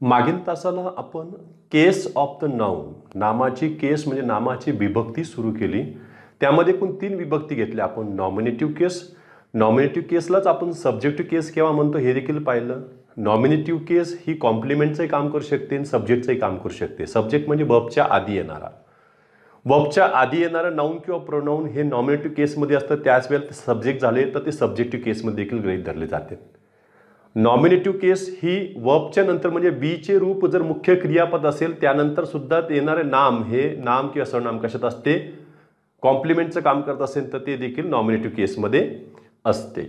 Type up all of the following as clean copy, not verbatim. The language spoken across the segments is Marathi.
मागील तासाला आपण केस ऑफ द नाउन, नामाची केस म्हणजे नामाची विभक्ती सुरू केली. त्यामध्ये एकूण 3 विभक्ती घेतल्या आपण. नॉमिनेटिव्ह केस, नॉमिनेटिव्ह केसलाच आपण सब्जेक्टिव्ह केस केव्हा म्हणतो हे देखील पाहिलं. नॉमिनेटिव्ह केस ही कॉम्प्लिमेंटचंही काम करू शकते आणि सब्जेक्टचंही काम करू शकते. सब्जेक्ट म्हणजे वर्बच्या आधी येणारा, वर्बच्या आधी येणारं नाउन किंवा प्रोनाउन हे नॉमिनेटिव्ह केसमध्ये असतं. त्याच वेळेला ते सब्जेक्ट झाले तर ते सब्जेक्टिव्ह केसमध्ये देखील गृहीत धरले जाते. नॉमिनेटिव्ह केस ही वर्बच्या नंतर म्हणजे बीचे रूप जर मुख्य क्रियापद असेल त्यानंतर सुद्धा येणारे नाम हे नाम किंवा सर्वनाम कशात असते, कॉम्प्लिमेंटचं काम करत असेल तर ते देखील नॉमिनेटिव्ह केसमध्ये असते.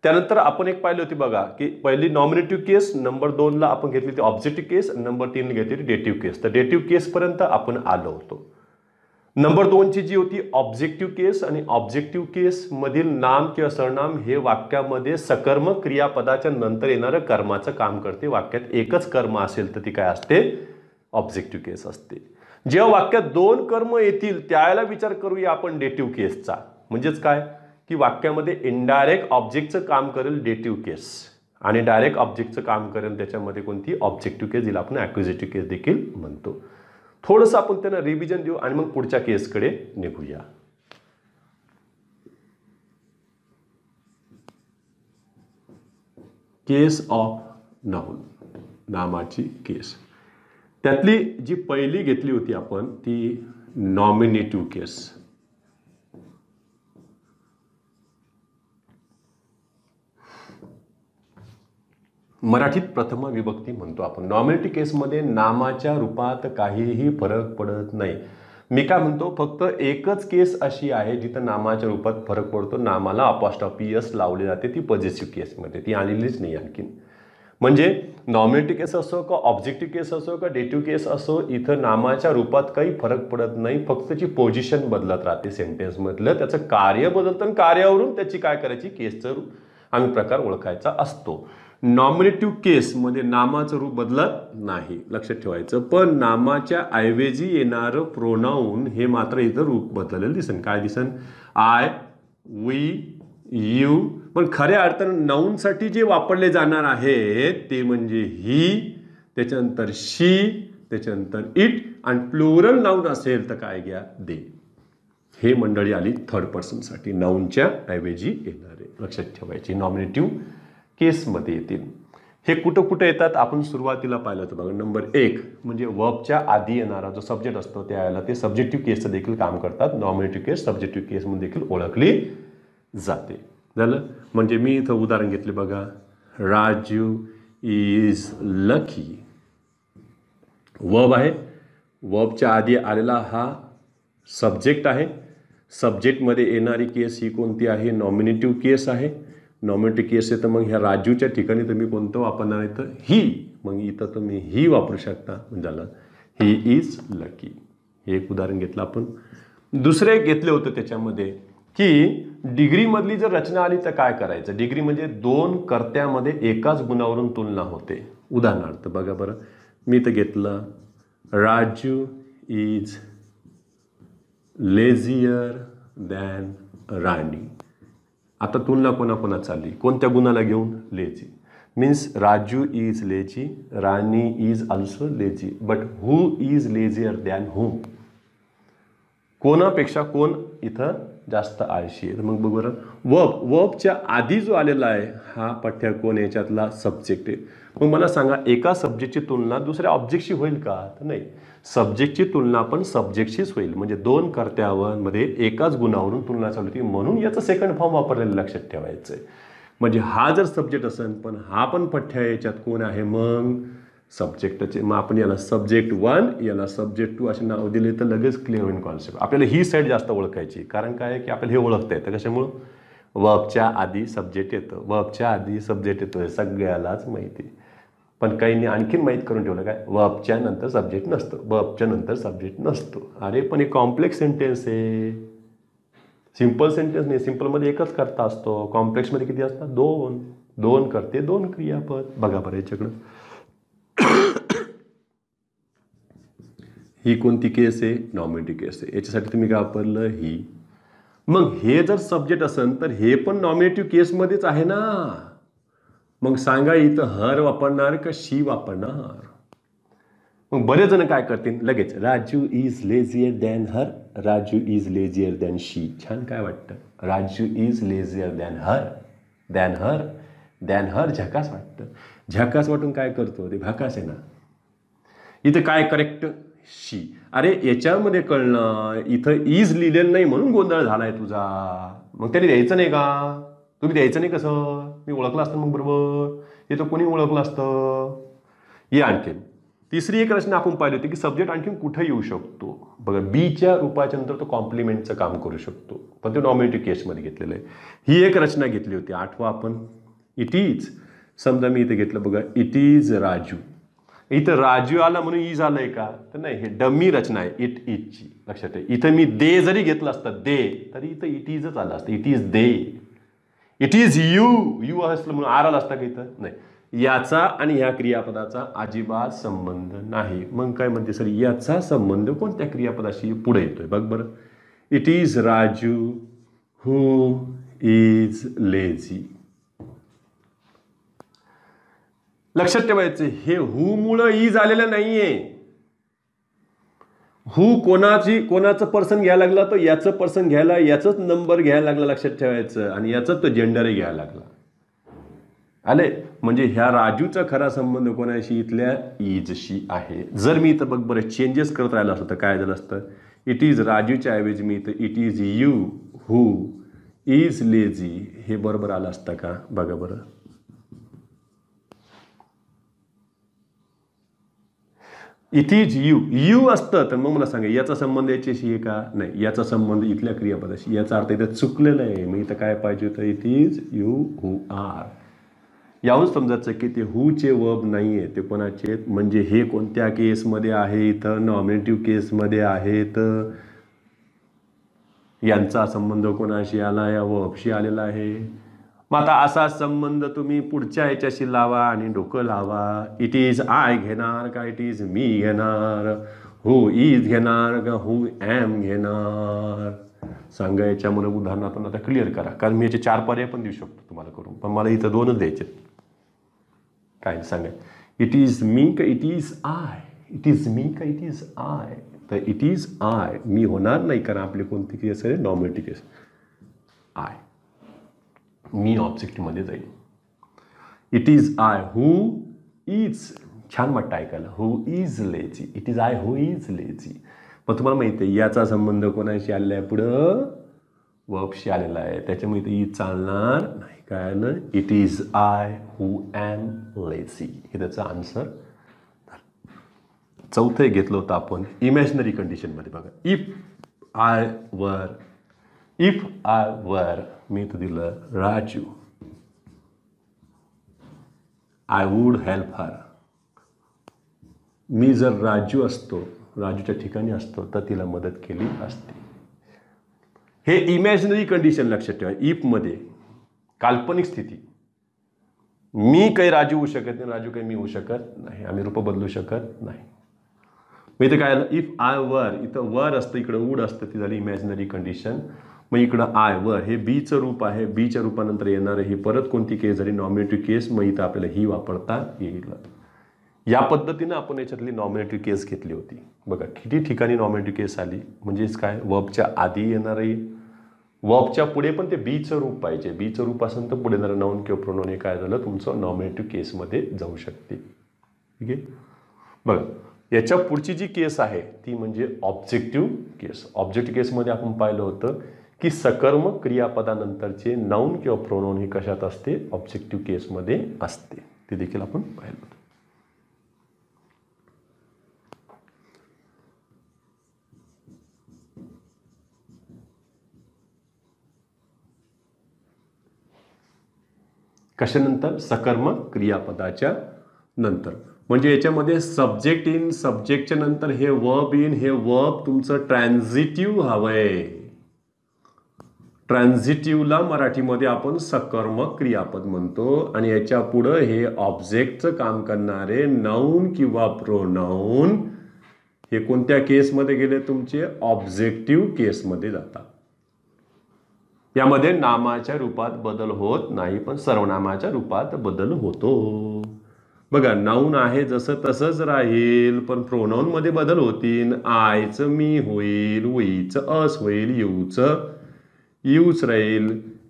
त्यानंतर आपण एक पाहिली होती बघा की पहिली नॉमिनेटिव्ह केस, नंबर 2ला आपण घेतली होती ऑब्जेक्टिव्ह केस, नंबर 3 घेतली होती डेटिव्ह केस. तर डेटिव्ह केसपर्यंत आपण आलो होतो. नंबर 2ची जी होती ऑब्जेक्टिव्ह केस, आणि ऑब्जेक्टिव्ह केस मधील नाम किंवा सर्वनाम हे वाक्यामध्ये सकर्मक क्रियापदाच्या नंतर येणारं कर्माचं काम करते. वाक्यात एकच कर्म असेल तर ती काय असते, ऑब्जेक्टिव्ह केस असते. जेव्हा वाक्यात 2 कर्म येतील त्यावेळेला विचार करूया आपण डेटिव्ह केसचा. म्हणजेच काय की वाक्यामध्ये इनडायरेक्ट ऑब्जेक्टचं काम करेल डेटिव्ह केस आणि डायरेक्ट ऑब्जेक्टचं काम करेल त्याच्यामध्ये कोणती, ऑब्जेक्टिव्ह केस, जिला आपण ॲक्युझेटिव्ह केस देखील म्हणतो. थोडंसं आपण त्यांना रिव्हिजन देऊ आणि मग पुढच्या केसकडे निघूया. केस ऑफ नाउन, नामाची केस. त्यातली जी पहिली घेतली होती आपण ती नॉमिनेटिव्ह केस. मराठीत प्रथम विभक्ती म्हणतो आपण. नॉमिनेटिव्ह केसमध्ये नामाच्या रूपात काहीही फरक पडत नाही. मी काय म्हणतो, फक्त एकच केस अशी आहे जिथं नामाच्या रूपात फरक पडतो. नामाला अपॉस्ट्रॉफी एस लावली जाते, ती पॉझिटिव्ह केसमध्ये, ती आलेलीच नाही आणखीन. म्हणजे नॉमिनेटिव्ह केस असो का ऑब्जेक्टिव्ह केस असो का डेटिव्ह केस असो, इथं नामाच्या रूपात काही फरक पडत नाही. फक्त त्याची पोझिशन बदलत राहते सेंटेन्समधलं, त्याचं कार्य बदलतं आणि कार्यावरून त्याची काय करायची, केसचं रूप आम्ही प्रकार ओळखायचा असतो. नॉमिनेटिव्ह केसमध्ये नामाचं रूप बदलत नाही, लक्षात ठेवायचं. पण नामाच्या ऐवजी येणारं प्रोनाऊन हे मात्र इथं रूप बदललेलं दिसन. काय दिसन, आय, वी, यू. पण खऱ्या अर्थानं नाऊनसाठी जे वापरले जाणार आहे ते म्हणजे ही, त्याच्यानंतर शी, त्याच्यानंतर इट, आणि प्लुरल नाऊन असेल तर काय घ्या, दे. हे मंडळी आली थर्ड पर्सनसाठी नाऊनच्या ऐवजी येणारे, लक्षात ठेवायची. नॉमिनेटिव्ह केसमध्ये येतील. हे कुठं कुठं येतात आपण सुरुवातीला पाहिलं होतं बघा. नंबर 1 म्हणजे वर्बच्या आधी येणारा जो सब्जेक्ट असतो त्यावेळेला ते सब्जेक्टिव्ह केसचं देखील काम करतात. नॉमिनेटिव्ह केस सब्जेक्टिव्ह केसमध्ये देखील ओळखली जाते. झालं. म्हणजे मी इथं उदाहरण घेतले बघा, राजू इज लकी. वर्ब आहे, वर्बच्या आधी आलेला हा सब्जेक्ट आहे. सब्जेक्टमध्ये येणारी केस ही कोणती आहे, नॉमिनेटिव्ह केस आहे. नॉमिनेटिव्ह केस आहे तर मग ह्या राजूच्या ठिकाणी तुम्ही कोणतं वापरणार आहे, तर ही. मग इथं तुम्ही ही वापरू शकता. झालं, ही इज लकी. हे एक उदाहरण घेतलं आपण. दुसरे घेतले होतं त्याच्यामध्ये की डिग्रीमधली जर रचना आली तर काय करायचं. डिग्री म्हणजे 2 कर्त्यामध्ये एकाच गुणावरून तुलना होते. उदाहरणार्थ बघा बरं, मी तर घेतलं Raju is lazier than Rani. आता तुलना कोणाकोणा चालली, कोणत्या गुणाला घेऊन, lazy. Means Raju is lazy, Rani is also lazy, but who is lazier than whom. कोणापेक्षा कोण इथं जास्त आळशी आहे. मग बघ बरं, वर्बच्या आधी जो आलेला आहे हा पठ्य कोण याच्यातला सब्जेक्ट आहे. मग मला सांगा, एका सब्जेक्टची तुलना दुसऱ्या ऑब्जेक्टशी होईल का, तर नाही. सब्जेक्टची तुलना पण सब्जेक्टशीच होईल. म्हणजे 2 कर्त्यामध्ये एकाच गुणावरून तुलना चालू होती, म्हणून याचं सेकंड फॉर्म वापरलेलं लक्षात ठेवायचं आहे. म्हणजे हा जर सब्जेक्ट असेल पण हा पण पठ्य याच्यात कोण आहे, मग सब्जेक्टचे. मग आपण याला सब्जेक्ट 1 याला सब्जेक्ट 2 असे नाव दिले तर लगेच क्लिअर होईल कॉन्सेप्ट. आपल्याला ही साईड जास्त ओळखायची, कारण काय की आपल्याला हे ओळखता येतं कशामुळं, वर्बच्या आधी सब्जेक्ट येतं. वर्बच्या आधी सब्जेक्ट येतो हे सगळ्यालाच माहिती. पण काहींनी आणखीन माहीत करून ठेवलं काय, वर्बच्या नंतर सब्जेक्ट नसतं, वर्बच्या नंतर सब्जेक्ट नसतो. अरे पण हे कॉम्प्लेक्स सेंटेन्स आहे, सिंपल सेंटेन्स नाही. सिंपलमध्ये एकच कर्ता असतो, कॉम्प्लेक्समध्ये किती असतात, 2 कर्ते 2 क्रियापद. बघा बरं याच्याकडं, ही कोणती केस आहे, नॉमिनेटिव्ह केस आहे. याच्यासाठी तुम्ही काय वापरलं, ही. मग हे जर सब्जेक्ट असेल तर हे पण नॉमिनेटिव्ह केसमध्येच आहे ना. मग सांगा इथं हर वापरणार का शी वापरणार, मग बरेच जण काय करतील लगेच, Raju is lazier than her, Raju is lazier than she. छान, काय वाटतं? Raju is lazier than her, than her, than her. झकास वाटतं. झकास वाटून काय करतो ते भाकास आहे ना. इथं काय करेक्ट? शी. अरे याच्यामध्ये कळलं, इथं इज लिहिलेलं नाही म्हणून गोंधळ झालाय तुझा. मग त्याने द्यायचं नाही का? तुम्ही द्यायचं नाही कसं? मी ओळखलं असतं मग बरोबर. हे तर कोणी ओळखलं असतं. ये आणखीन तिसरी एक रचना आपण पाहिली होती की सब्जेक्ट आणखीन कुठे येऊ शकतो. बघा, बीच्या रूपाच्या नंतर तो कॉम्प्लिमेंटचं काम करू शकतो, पण ते नॉमिनेटिव्ह केसमध्ये घेतलेलं आहे. ही एक रचना घेतली होती, आठवा आपण. It is. समजा मी इथे घेतलं बघा, इट इज राजू. इथं राजू आला म्हणून इज आलंय का? तर नाही, हे डमी रचना आहे इट इजची. लक्षात आहे. इथं मी दे जरी घेतलं असतं दे, तरी इथं इट इजच आलं असतं. It is they. It is you. You असलं म्हणून आर आला असता का इथं? नाही. याचा आणि ह्या क्रियापदाचा अजिबात संबंध नाही. मग काय म्हणते सर, याचा संबंध कोणत्या क्रियापदाशी पुढे येतोय? बघ बरं. It is Raju who is lazy. लक्षात ठेवायचं, हे हू मुळे इज आलेलं नाहीये. हू कोणाचं पर्सन घ्यायला लागला, तर याचं पर्सन घ्यायला, याचंच नंबर घ्यायला लागला. लक्षात ठेवायचं. आणि याचाच तो जेंडरही घ्यायला लागला. आले. म्हणजे ह्या राजूचा खरा संबंध कोणाशी? इथल्या इजशी आहे. जर मी इथं बघ बरं चेंजेस करत राहिलं असतं तर काय झालं असतं? इट इज राजूच्या ऐवजी मी इथं it is you who is lazy हे बरोबर आलं असतं का? बघा बरं. It is you. यू असतं तर मग मला सांगा याचा संबंध याच्याशी आहे का? नाही, याचा संबंध इथल्या क्रियापदाशी. याचा अर्थ इथं चुकलेला आहे. मग इथं काय पाहिजे होतं? It is you who are. यावरून समजायचं की ते हूचे वर्ब नाही आहे, ते कोणाचे आहेत? म्हणजे हे कोणत्या केसमध्ये आहे? इथं नॉमिनेटिव्ह केसमध्ये आहेत. यांचा संबंध कोणाशी आला? या वर्बशी आलेला आहे. मग आता असा संबंध तुम्ही पुढच्या ह्याच्याशी लावा आणि डोकं लावा. इट इज आय घेणार का इट इज मी घेणार? हू इज घेणार का हू ॲम घेणार? सांगा. याच्यामुळे उदाहरणातून आता क्लिअर करा, कारण मी याचे 4 पर्याय पण देऊ शकतो तुम्हाला करून, पण मला इथं 2च द्यायचे. काय सांगा? इट इज मी का it is I? It is me का इट इज आय? तर इट इज आय मी होणार नाही, कारण आपली कोणती केस आहे? नॉमिनेटिव्ह केस. आय मी ऑब्जेक्टमध्ये जाईल. It is I who is. छान वाटतं ऐकायला. Who is lazy. It is I who is lazy. पण तुम्हाला माहिती आहे याचा संबंध कोणाशी आलेला आहे? पुढं वर्बशी आलेला आहे. त्याच्यामुळे इथे इज चालणार नाही. काय आलं? It is I who am lazy. हे त्याचा आन्सर. चौथं घेतलं होतं आपण इमॅजिनरी कंडिशनमध्ये. बघा, इफ आय वर मी तर दिलं Raju, I would help her. मी जर राजू असतो, राजूच्या ठिकाणी असतो, तर तिला मदत केली असती. हे इमॅजिनरी कंडिशन लक्षात ठेवा. इफमध्ये काल्पनिक स्थिती. मी काही राजू होऊ शकत नाही, राजू काही मी होऊ शकत नाही. आम्ही रूप बदलू शकत नाही. मग इथं काय आलं? इफ आय वर. इथं वर असतं, इकडं वूड असतं. ती झाली इमॅजिनरी कंडिशन. मग इकडं आय वर हे बीचं रूप आहे. बीच्या रूपानंतर येणारं ही परत कोणती केस झाली? नॉमिनेटिव्ह केस. मग इथं आपल्याला ही वापरता येईल. या पद्धतीनं आपण याच्यातली नॉमिनेटिव्ह केस घेतली होती. बघा किती ठिकाणी नॉमिनेटिव्ह केस आली. म्हणजेच काय? वर्बच्या आधी येणारही, वर्बच्या पुढे पण ते बीचं रूप पाहिजे. बीचं रूप असेल तर पुढे येणारं नाऊन किंवा प्रोनाऊन हे काय झालं? तुमचं नॉमिनेटिव्ह केसमध्ये जाऊ शकते. ठीक आहे. बघा याच्या पुढची जी केस आहे ती म्हणजे ऑब्जेक्टिव्ह केस. ऑब्जेक्टिव्ह केसमध्ये आपण पाहिलं होतं की सकर्मक क्रियापदानंतरचे नाऊन किंवा प्रोनाऊन हे कशात असते? ऑब्जेक्टिव्ह केसमध्ये असते. ते देखील आपण पाहिलं होतं. कशानंतर? सकर्मक क्रियापदाच्या नंतर. म्हणजे याच्यामध्ये सब्जेक्ट इन, सब्जेक्टच्या नंतर हे वर्ब इन, हे वर्ब तुमचं ट्रान्झिटिव्ह हवंय. ट्रान्झिटिव्हला मराठीमध्ये आपण सकर्मक क्रियापद म्हणतो. आणि याच्या पुढं हे ऑब्जेक्टचं काम करणारे नाऊन किंवा प्रोनाऊन हे कोणत्या केसमध्ये गेले? तुमचे ऑब्जेक्टिव्ह केसमध्ये जातात. यामध्ये नामाच्या रूपात बदल होत नाही, पण सर्वनामाच्या रूपात बदल होतो. बघा नाऊन आहे जसं तसंच राहील, पण प्रोनाऊन मध्ये बदल होतील. आयचं मी होईल, वीचं अस होईल, यूच राहील,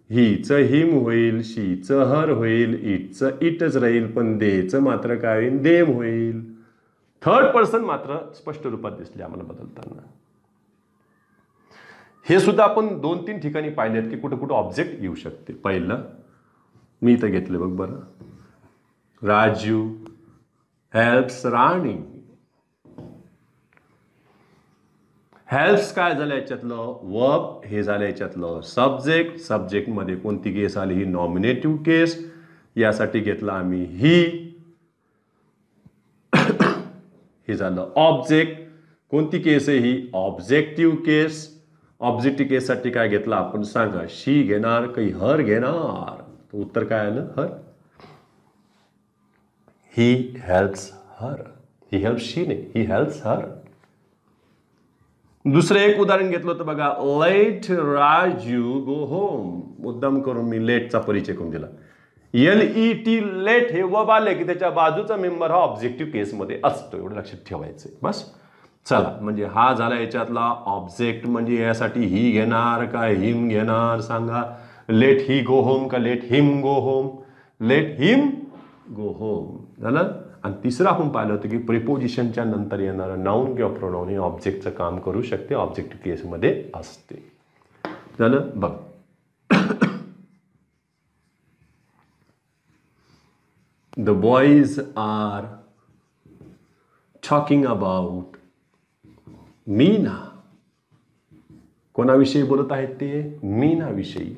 हीचं हिम होईल, शीचं हर होईल, इटचं इटच राहील, पण देचं मात्र काय होईल, देम होईल. थर्ड पर्सन मात्र स्पष्ट रूपात दिसले आम्हाला बदलताना. हे सुद्धा आपण 2-3 ठिकाणी पाहिलेत की कुठं कुठं ऑब्जेक्ट येऊ शकते. पहिलं मी इथं घेतलं बघ बरं, राजू हेल्प्स राणी. हेल्प्स काय झालं याच्यातलं, वर्ब हे झालं याच्यातलं सब्जेक्ट. सब्जेक्टमध्ये कोणती केस आली, ही नॉमिनेटिव्ह केस, यासाठी घेतला आम्ही ही. हे झालं ऑब्जेक्ट. कोणती केस आहे ही, ऑब्जेक्टिव्ह केस. ऑब्जेक्टिव्ह केससाठी काय घेतलं आपण सांगा, शी घेणार काही हर घेणार, उत्तर काय आलं, हर. He helps her, he helps शी नाही, ही हेल्प्स हर. दुसरं एक उदाहरण घेतलं होतं बघा, लेट राजू गो होम. मुद्दाम करून मी लेटचा परिचय करून दिला. LET लेट हे वर्ब आले की त्याच्या बाजूचा मेंबर हा ऑब्जेक्टिव्ह केसमध्ये असतो, एवढं लक्षात ठेवायचं. बस चला, म्हणजे हा झाला याच्यातला ऑब्जेक्ट. म्हणजे यासाठी ही घेणार का हिम घेणार सांगा, लेट ही गो होम का let him go home, let him go home झालं. आणि तिसरं आपण पाहिलं होतं की प्रिपोजिशनच्या नंतर येणारं नाऊन किंवा प्रोनाऊन हे ऑब्जेक्टचं काम करू शकते, ऑब्जेक्टिव्ह केसमध्ये असते. झालं बघ. The boys are talking about Meena. कोणाविषयी बोलत आहेत ते, मीनाविषयी.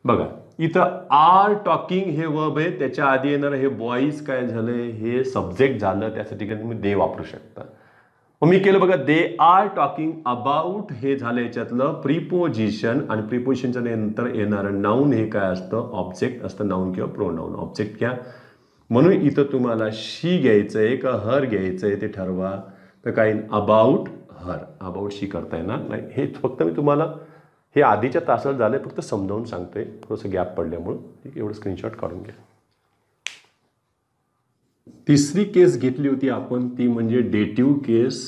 बघा इथं आर टॉकिंग हे वर्ब आहे, त्याच्या आधी येणारं हे बॉईज काय झालंय, हे सब्जेक्ट झालं, त्यासाठी तुम्ही दे वापरू शकता. मग मी केलं बघा, दे आर टॉकिंग अबाउट हे झालं याच्यातलं प्रिपोजिशन. आणि प्रिपोजिशनच्या नंतर येणारं नाऊन हे काय असतं, ऑब्जेक्ट असतं, नाऊन किंवा प्रोनाऊन. ऑब्जेक्ट घ्या, म्हणून इथं तुम्हाला शी घ्यायचंय का हर घ्यायचंय ते ठरवा. तर काय अबाउट हर, अबाउट शी करता येणार नाही. हे फक्त मी तुम्हाला हे आधीच्या तासात झालंय, फक्त समजावून सांगतोय, थोडंसं गॅप पडल्यामुळं. ठीक, एवढं स्क्रीनशॉट काढून घ्या. तिसरी केस घेतली होती आपण, ती म्हणजे डेटिव्ह केस.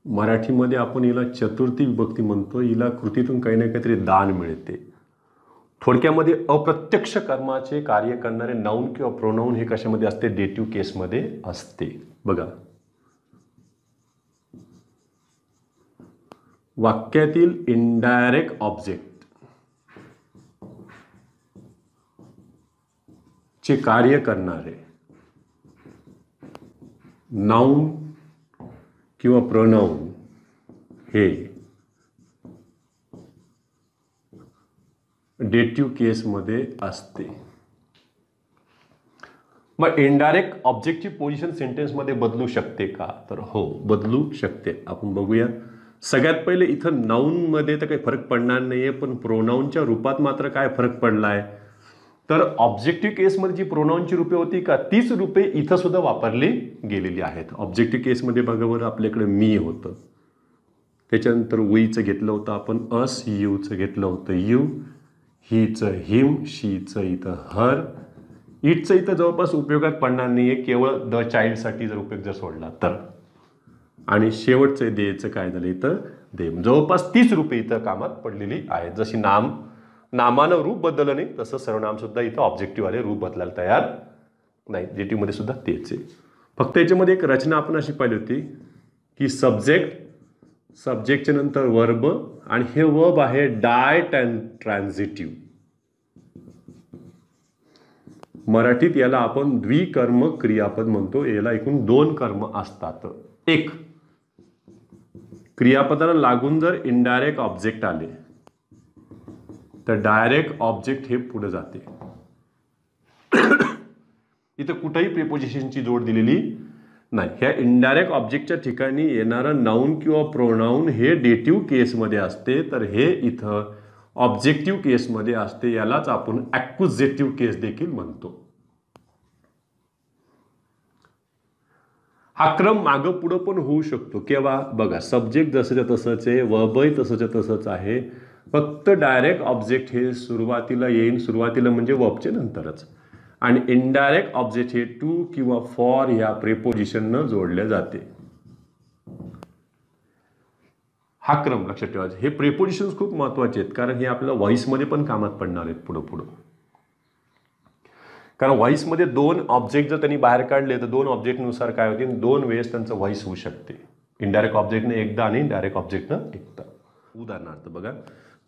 मराठीमध्ये आपण हिला चतुर्थी विभक्ती म्हणतो. हिला कृतीतून काही ना काहीतरी दान मिळते. थोडक्यामध्ये अप्रत्यक्ष कर्माचे कार्य करणारे नाऊन किंवा प्रोनाऊन हे कशामध्ये असते, डेटिव्ह केसमध्ये असते. बघा वाक्यातील इनडायरेक्ट ऑब्जेक्ट चे कार्य करणारे नाऊन किंवा प्रोनाऊन हे डेटिव्ह केसमध्ये असते. मग इनडायरेक्ट ऑब्जेक्टची पोझिशन सेंटेन्समध्ये बदलू शकते का, तर हो बदलू शकते. आपण बघूया. सगळ्यात पहिले इथं नाऊनमध्ये तर काही फरक पडणार नाहीये, पण प्रोनाऊनच्या रूपात मात्र काय फरक पडलाय, तर ऑब्जेक्टिव्ह केसमध्ये जी प्रोनाऊनची रूपे होती का, तीच रूपे इथं सुद्धा वापरली गेलेली आहेत. ऑब्जेक्टिव्ह केसमध्ये बघा बरं, आपल्याकडे मी होतं, त्याच्यानंतर वीचं घेतलं होतं आपण अस, यूचं घेतलं होतं यू, हीचं हिम, शीचं इथं हर, इटचं इथं जवळपास उपयोगात पडणार नाहीये, केवळ द चाइल्डसाठी जर उपयोग जर सोडला तर. आणि शेवटचं देचं काय झालं इथं, देम. जवळपास 30 रूपे इथं कामात पडलेली आहेत. जशी नामानं रूप बदललं नाही, तसं सर्वनाम सुद्धा इथं ऑब्जेक्टिव्ह आले, रूप बदलायला तयार नाही. डेटिव्ह मध्ये सुद्धा तेच आहे. फक्त याच्यामध्ये एक रचना आपण अशी पाहिली होती की सब्जेक्टच्या नंतर वर्ब, आणि हे वर्ब आहे डायट अँड ट्रान्झिटिव्ह. मराठीत याला आपण द्विकर्म क्रियापद म्हणतो. याला एकूण 2 कर्म असतात. एक, क्रियापदाला लागून जर इनडायरेक्ट ऑब्जेक्ट आले तर डायरेक्ट ऑब्जेक्ट हे पुढे जाते. इथं कुठेही प्रिपोजिशनची जोड दिलेली नाही. ह्या इनडायरेक्ट ऑब्जेक्टच्या ठिकाणी येणारं नाऊन किंवा प्रोनाऊन हे डेटिव्ह केसमध्ये असते, तर हे इथं ऑब्जेक्टिव्ह केसमध्ये असते. यालाच आपण ॲक्युझेटिव्ह केस देखील म्हणतो. हा क्रम मागं पुढं पण होऊ शकतो. केव्हा बघा, सब्जेक्ट जसंच्या तसंच आहे, वर्बही तसंच्या तसंच आहे, फक्त डायरेक्ट ऑब्जेक्ट हे सुरुवातीला येईल. सुरुवातीला म्हणजे वर्बच्या नंतरच. आणि इनडायरेक्ट ऑब्जेक्ट हे टू किंवा फॉर ह्या प्रेपोजिशननं जोडले जाते. हा क्रम लक्षात ठेवायचा. हे प्रेपोजिशन्स खूप महत्वाचे आहेत, कारण हे आपल्याला व्हॉइसमध्ये पण कामात पडणार आहेत पुढं. कारण व्हॉइसमध्ये दोन ऑब्जेक्ट जर त्यांनी बाहेर काढले तर दोन ऑब्जेक्टनुसार काय होते, दोन वेळेस त्यांचं व्हॉइस होऊ शकते. इनडायरेक्ट ऑब्जेक्टने एकदा आणि डायरेक्ट ऑब्जेक्टनं एकदा. उदाहरणार्थ बघा,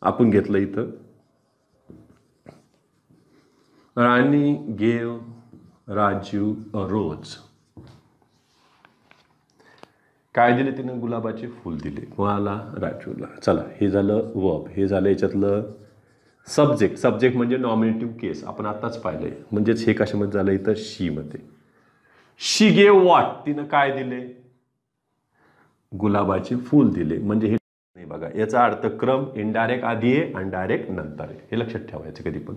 आपण घेतलं इथं, राणी गेव राजू अ रोज. काय दिले तिनं? गुलाबाचे फूल दिले. कोणाला? राजूला. चला, हे झालं वर्ब. हे झालं याच्यातलं सब्जेक्ट. सब्जेक्ट म्हणजे नॉमिनेटिव्ह केस, आपण आताच पाहिलंय. म्हणजेच हे कशामध्ये झालं? इथं शी मध्ये. शी गेव व्हॉट, तिनं काय दिले? गुलाबाचे फूल दिले. म्हणजे हे नाही बघा, याचा अर्थ क्रम इनडायरेक्ट आधी आहे आणि डायरेक्ट नंतर आहे. हे लक्षात ठेवायचं कधी पण.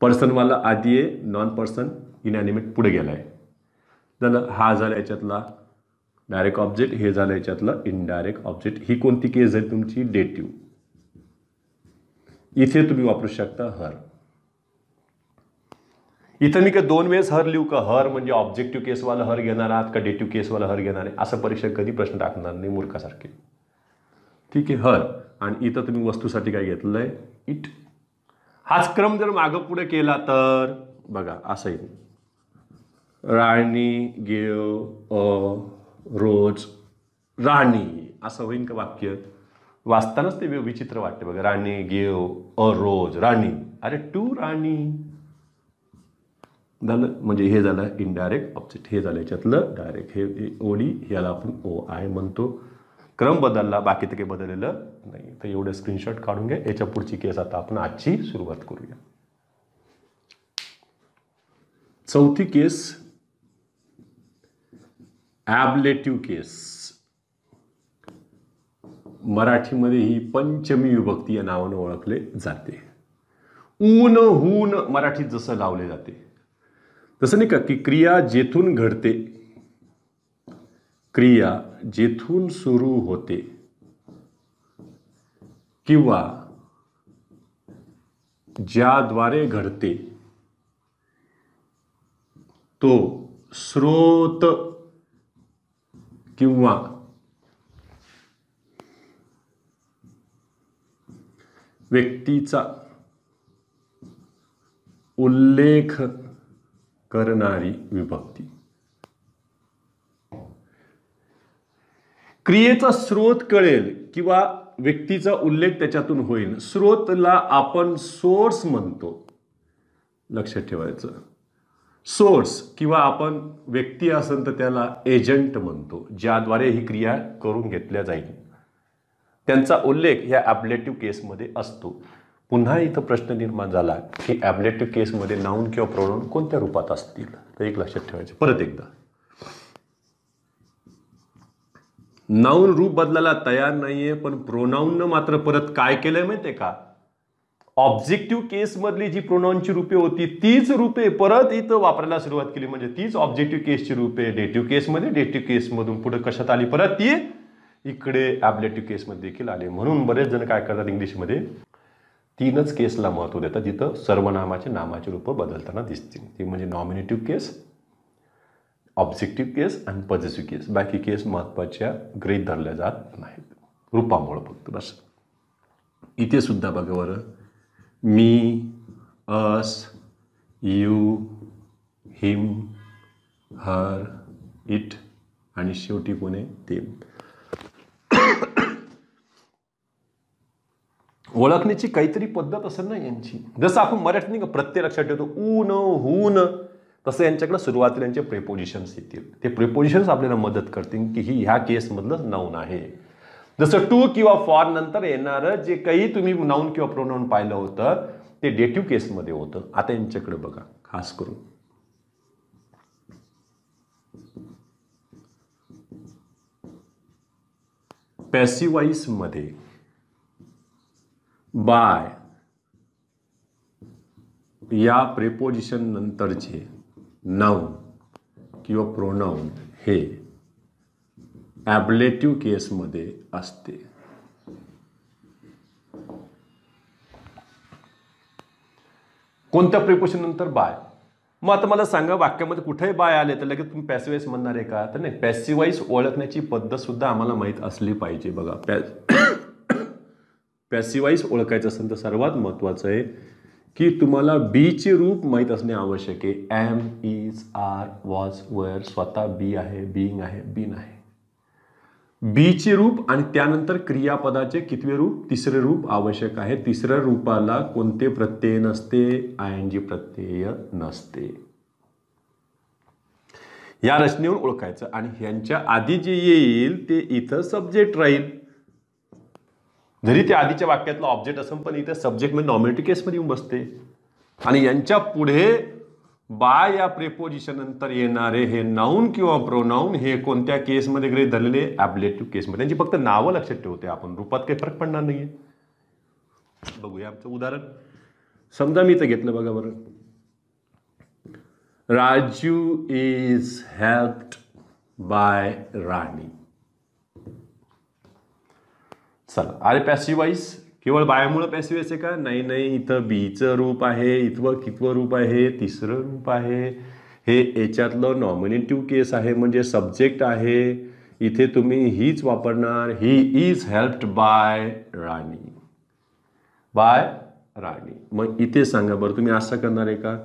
पर्सनवाला आधी आहे, नॉन पर्सन इनॅनिमेट पुढे गेलाय. झालं. हा झाला याच्यातला डायरेक्ट ऑब्जेक्ट, हे झालं याच्यातलं इनडायरेक्ट ऑब्जेक्ट. ही कोणती केस आहे तुमची? डेटिव्ह. इथे तुम्ही वापरू शकता हर. इथं मी काय दोन वेळेस हर लिहू का? हर म्हणजे ऑब्जेक्टिव्ह केसवाला हर घेणार आहात का डेटिव्ह केसवाला हर घेणार आहे, असं परीक्षक कधी प्रश्न टाकणार नाही मूर्खासारखे. ठीक आहे, हर. आणि इथं तुम्ही वस्तूसाठी काय घेतलंय? इट. हाच क्रम जर मागं पुढे केला तर बघा असं येईल, राणी गेव अ रोज राणी, असं होईल का वाक्य? वाचतानाच ते विचित्र वाटते बघा. राणी गेव अ रोज राणी. अरे टू राणी झालं. म्हणजे हे झालं इनडायरेक्ट ऑब्जेक्ट, हे झालं याच्यातलं डायरेक्ट. हे ओडी, ह्याला आपण ओ आय म्हणतो. क्रम बदलला, बाकी तर काही बदललेलं नाही. तर एवढे स्क्रीनशॉट काढून घ्या. याच्या पुढची केस आता आपण आजची सुरुवात करूया. चौथी केस ॲबलेटिव्ह केस. मराठीमध्ये ही पंचमी विभक्ती या नावानं ओळखले जाते. ऊन हून मराठीत जसं लावले जाते तसं नाही का, की क्रिया जेथून घडते, क्रिया जेथून सुरू होते किंवा ज्याद्वारे घडते तो स्रोत किंवा व्यक्तीचा उल्लेख करणारी विभक्ती. क्रियेचा स्रोत कळेल किंवा व्यक्तीचा उल्लेख त्याच्यातून होईल. स्रोतला आपण सोर्स म्हणतो, लक्षात ठेवायचं. सोर्स किंवा आपण व्यक्ती असेल तर त्याला एजंट म्हणतो, ज्याद्वारे ही क्रिया करून घेतल्या जाईल. त्यांचा उल्लेख ह्या ॲबलेटिव्ह केसमध्ये असतो. पुन्हा इथं प्रश्न निर्माण झाला की ॲबलेटिव्ह केसमध्ये नाऊन किंवा प्रोनाऊन कोणत्या रूपात असतील, तर एक लक्षात ठेवायचं. परत एकदा, नाऊन रूप बदलायला तयार नाहीये, पण प्रोनाऊननं मात्र परत काय केलंय माहितीये का? ऑब्जेक्टिव्ह केसमधली जी प्रोनाऊनची रूपे होती तीच रूपे परत इथं वापरायला सुरुवात केली. म्हणजे तीच ऑब्जेक्टिव्ह केसची रूपे डेटिव्ह केसमध्ये, डेटिव्ह केसमधून पुढे कशात आली? परत ती इकडे ॲबलेटिव्ह केसमध्ये देखील आली. म्हणून बरेच जण काय करतात, इंग्लिशमध्ये तीनच केसला महत्त्व देतात जिथं सर्वनामाचे नामाचे रूप बदलताना दिसतील. ती म्हणजे नॉमिनेटिव्ह केस, ऑब्जेक्टिव्ह केस आणि पॉझिटिव्ह केस. बाकी केस महत्त्वाच्या गृहीत धरल्या जात नाहीत रूपामुळं फक्त, बस. इथे सुद्धा बघा बरं, मी, अस, यू, हिम, हर, इट आणि शेवटी कोणी? ते. ओळखण्याची काहीतरी पद्धत असेल ना यांची. जसं आपण मराठीत नाही का प्रत्यय लक्षात ठेवतो, ऊन हून, तसं यांच्याकडे सुरुवातीला यांचे प्रेपोजिशन्स येतील. ते प्रेपोजिशन्स आपल्याला मदत करतील की ही ह्या केसमधलं नाऊन आहे. जसं टू किंवा फॉर नंतर येणारं जे काही तुम्ही नाऊन किंवा प्रोनाऊन पाहिलं होतं ते डेटिव्ह केसमध्ये होतं. आता यांच्याकडे बघा खास करून. पॅसिव्ह वॉइसमध्ये बाय या प्रेपोजिशन नंतरचे नाऊन किंवा प्रोनाऊन हे ॲबलेटिव्ह केसमध्ये असते. कोणत्या प्रेपोजिशन नंतर? बाय. मग आता मला सांगा, वाक्यामध्ये कुठेही बाय आले तर लगेच तुम्ही पॅसिव्ह वॉइस म्हणणार आहे का? तर नाही, पॅसिव्ह वॉइस ओळखण्याची पद्धत सुद्धा आम्हाला माहीत असली पाहिजे. बघा, पॅसिव्ह वॉइस ओळखायचं असेल तर सर्वात महत्त्वाचं आहे की तुम्हाला बीचे रूप माहीत असणे आवश्यक आहे. Am, is, are, was, were, स्वतः बी आहे, बीइंग आहे, बीन आहे. बीचे रूप आणि त्यानंतर क्रियापदाचे कितवे रूप? तिसरे रूप आवश्यक आहे. तिसऱ्या रूपाला कोणते प्रत्यय नसते? आयएनजी प्रत्यय नसते. या रचनेवरून ओळखायचं. आणि ह्यांच्या आधी जे येईल ते इथं सब्जेक्ट राहील. जरी ते आधीच्या वाक्यातलं ऑब्जेक्ट असेल पण इथे सब्जेक्ट म्हणजे नॉमिनेटिव्ह केसमध्ये येऊन बसते. आणि यांच्या पुढे बाय या प्रेपोजिशन नंतर येणारे हे नाऊन किंवा प्रोनाऊन हे कोणत्या केसमध्ये गृहीत धरलेले? ॲब्लेटिव्ह केसमध्ये. त्यांची फक्त नावं लक्षात ठेवते आपण, रूपात काही फरक पडणार नाहीये. बघूया आमचं उदाहरण. समजा मी इथं घेतलं, बघा बरं, राजू इज हेल्प्ड बाय राणी. चला, अरे पॅसिव्ह वॉइस केवळ बायामुळे पॅसिव्ह वॉइस आहे का? नाही नाही, इथं बीचं रूप आहे, इथं कितवं रूप आहे? तिसरं रूप आहे. हे याच्यातलं नॉमिनेटिव्ह केस आहे म्हणजे सब्जेक्ट आहे. इथे तुम्ही हीच वापरणार, he is helped by Rani. By Rani. मग इथे सांगा बरं, तुम्ही असं करणार आहे का?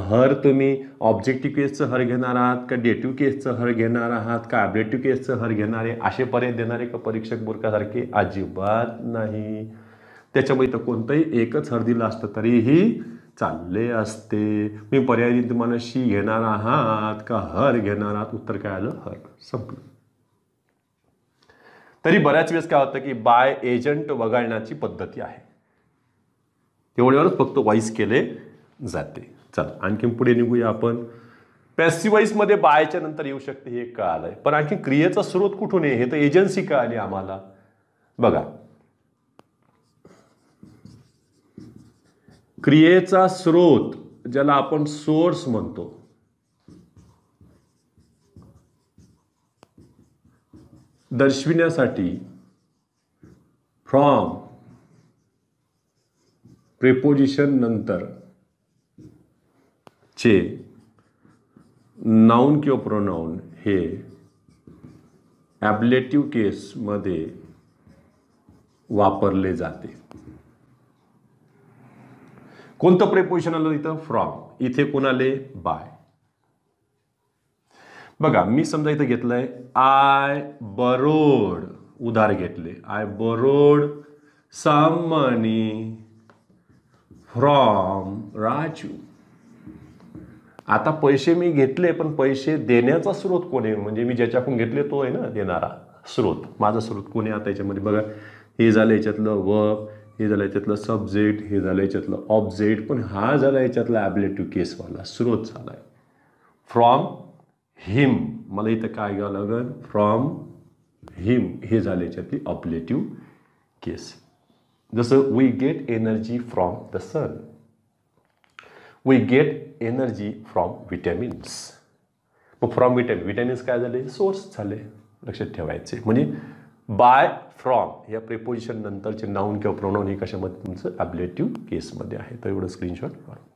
हर तुम्ही ऑब्जेक्टिव्ह केसचं हर घेणार आहात का डेटिव्ह केसचं हर घेणार आहात का ॲब्लेटिव्ह केसचं हर घेणार आहे? असे पर्याय देणारे का परीक्षक बुरकासारखे? अजिबात नाही. त्याच्यामुळे तर कोणतंही एकच हर दिलं असतं तरीही चालले असते. मी पर्याय तुम्हाला शी घेणार आहात का हर घेणार आहात? उत्तर काय आलं? हर. संपलं. तरी बऱ्याच वेळेस काय होतं की बाय एजंट वगळण्याची पद्धती आहे, तेवढ्यावरच फक्त वॉइस केले जाते. चला, आणखी पुढे निघूया आपण. पॅसिव्ह वॉइस मध्ये बायच्या नंतर येऊ शकते हे कळालंय, पण आणखी क्रियेचा स्रोत कुठून आहे? हे तर एजन्सी कळाली आम्हाला. बघा, क्रियेचा स्रोत ज्याला आपण सोर्स म्हणतो, दर्शविण्यासाठी फ्रॉम प्रेपोजिशन नंतर चे नाउन किंवा प्रोनाउन हे ॲब्लेटिव्ह केसमध्ये वापरले जाते. कोणतं प्रेपोजिशन आलं इथं? फ्रॉम. इथे कोण आले? बाय. बघा, मी समजा इथं घेतलंय आय बरोड, उधार घेतले. I borrowed some money from Raju. आता पैसे मी घेतले, पण पैसे देण्याचा स्रोत कोण आहे? म्हणजे मी ज्याच्याकडून घेतले तो आहे ना देणारा स्रोत. माझा स्रोत कोण आहे? आता याच्यामध्ये बघा, हे झालं याच्यातलं वर्ब, हे झालं याच्यातलं सब्जेक्ट, हे झालं याच्यातलं ऑब्जेक्ट, पण हा झाला याच्यातला ॲब्लेटिव्ह केसवाला स्रोत झालाय. From him. मला इथं काय घ्यावं लागेल? From him. हे झालं याच्यातली ऑब्जेक्टिव्ह केस. जसं we get energy from the sun, we get energy from vitamins. मग फ्रॉम विटॅमिन्स काय झाले? सोर्स झाले. लक्षात ठेवायचे. म्हणजे बाय, फ्रॉम या प्रेपोजिशन नंतरचे नाउन किंवा प्रोनाउन हे कशामध्ये? तुमचं ॲब्लेटिव्ह केसमध्ये आहे. तर एवढं स्क्रीनशॉट करून.